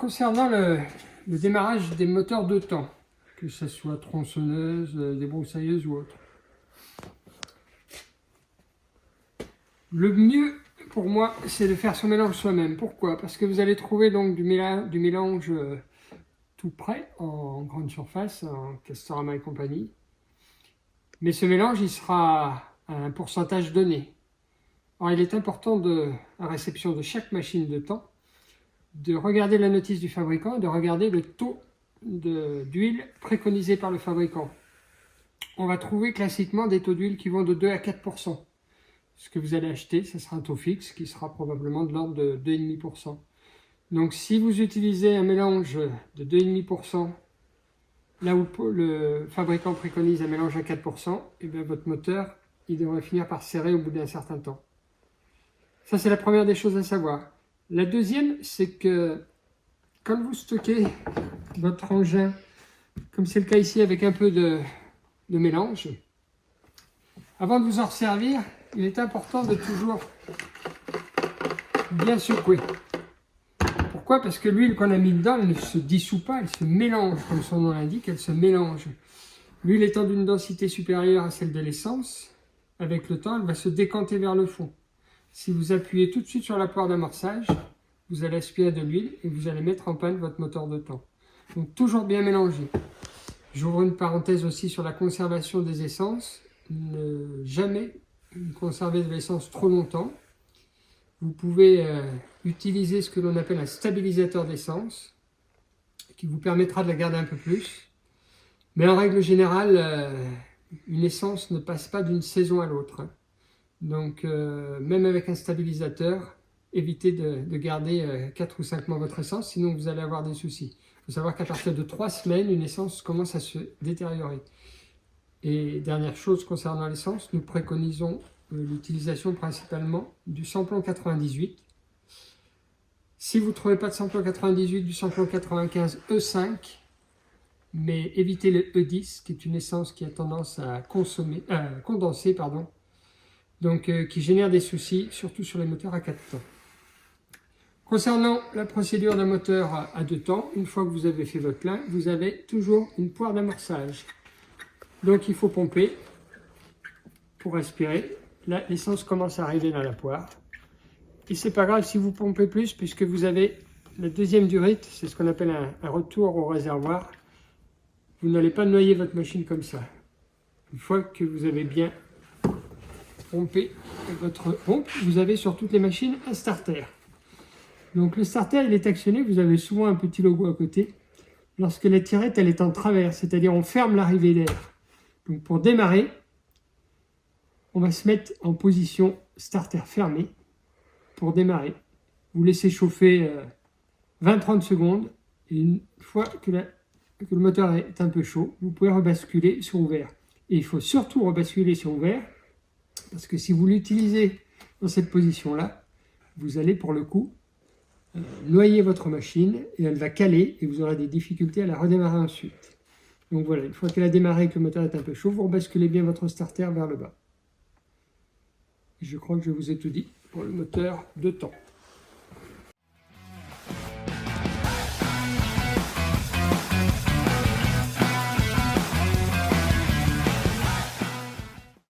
concernant le démarrage des moteurs de temps, que ce soit tronçonneuse, débroussailleuse ou autre, le mieux pour moi, c'est de faire son mélange soi-même. Pourquoi? Parce que vous allez trouver donc du mélange tout prêt en grande surface, en Castorama et compagnie. Mais ce mélange, il sera à un pourcentage donné. Alors, il est important, à réception de chaque machine de temps, de regarder la notice du fabricant et de regarder le taux d'huile préconisé par le fabricant. On va trouver classiquement des taux d'huile qui vont de 2 à 4%. Ce que vous allez acheter, ce sera un taux fixe qui sera probablement de l'ordre de 2,5%. Donc si vous utilisez un mélange de 2,5%, là où le fabricant préconise un mélange à 4%, et bien votre moteur il devrait finir par serrer au bout d'un certain temps. Ça, c'est la première des choses à savoir. La deuxième, c'est que quand vous stockez votre engin, comme c'est le cas ici avec un peu de mélange, avant de vous en servir, il est important de toujours bien secouer. Pourquoi? Parce que l'huile qu'on a mis dedans, elle ne se dissout pas, elle se mélange, comme son nom l'indique, elle se mélange. L'huile étant d'une densité supérieure à celle de l'essence, avec le temps, elle va se décanter vers le fond. Si vous appuyez tout de suite sur la poire d'amorçage, vous allez aspirer de l'huile et vous allez mettre en panne votre moteur de temps. Donc toujours bien mélanger. J'ouvre une parenthèse aussi sur la conservation des essences. Ne jamais conserver de l'essence trop longtemps. Vous pouvez utiliser ce que l'on appelle un stabilisateur d'essence qui vous permettra de la garder un peu plus. Mais en règle générale, une essence ne passe pas d'une saison à l'autre. Donc même avec un stabilisateur, évitez de garder 4 ou 5 mois votre essence, sinon vous allez avoir des soucis. Il faut savoir qu'à partir de 3 semaines, une essence commence à se détériorer. Et dernière chose concernant l'essence, nous préconisons l'utilisation principalement du samplon 98. Si vous ne trouvez pas de samplon 98, du samplon 95 E5, mais évitez le E10, qui est une essence qui a tendance à condenser, donc qui génère des soucis, surtout sur les moteurs à 4 temps. Concernant la procédure d'un moteur à 2 temps, une fois que vous avez fait votre plein, vous avez toujours une poire d'amorçage. Donc il faut pomper pour aspirer. Là, l'essence commence à arriver dans la poire. Et c'est pas grave si vous pompez plus, puisque vous avez la deuxième durite, c'est ce qu'on appelle un retour au réservoir. Vous n'allez pas noyer votre machine comme ça. Une fois que vous avez bien pompé votre pompe, vous avez sur toutes les machines un starter. Donc le starter, il est actionné, vous avez souvent un petit logo à côté. Lorsque la tirette, elle est en travers, c'est-à-dire on ferme l'arrivée d'air. Donc pour démarrer, on va se mettre en position starter fermé pour démarrer. Vous laissez chauffer 20-30 secondes et une fois que le moteur est un peu chaud, vous pouvez rebasculer sur ouvert. Et il faut surtout rebasculer sur ouvert parce que si vous l'utilisez dans cette position-là, vous allez pour le coup noyer votre machine et elle va caler et vous aurez des difficultés à la redémarrer ensuite. Donc voilà, une fois qu'elle a démarré et que le moteur est un peu chaud, vous rebasculez bien votre starter vers le bas. Et je crois que je vous ai tout dit pour le moteur de temps.